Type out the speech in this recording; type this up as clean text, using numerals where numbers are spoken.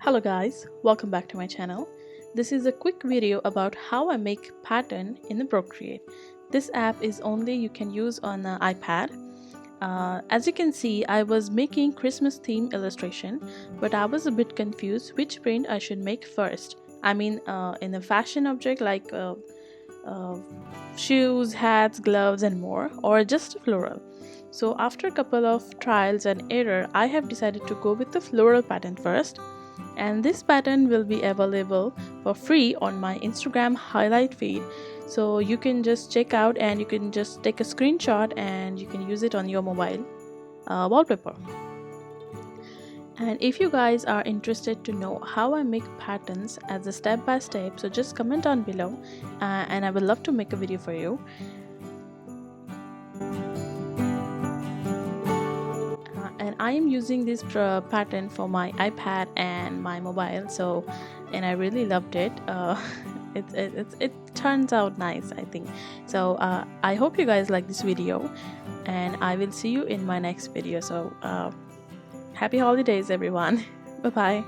Hello guys, welcome back to my channel. This is a quick video about how I make pattern in the Procreate. This app is only you can use on the iPad. As you can see, I was making Christmas theme illustration, but I was a bit confused which print I should make first. I mean, in a fashion object like uh, shoes, hats, gloves and more, or just floral. So after a couple of trials and error, I have decided to go with the floral pattern first, and this pattern will be available for free on my Instagram highlight feed, so you can just check out and you can just take a screenshot and you can use it on your mobile wallpaper. And if you guys are interested to know how I make patterns as a step by step, so just comment down below and I would love to make a video for you. And I am using this pattern for my iPad and my mobile, so and I really loved it. It turns out nice, I think. So I hope you guys like this video, and I will see you in my next video. So happy holidays everyone. Bye bye.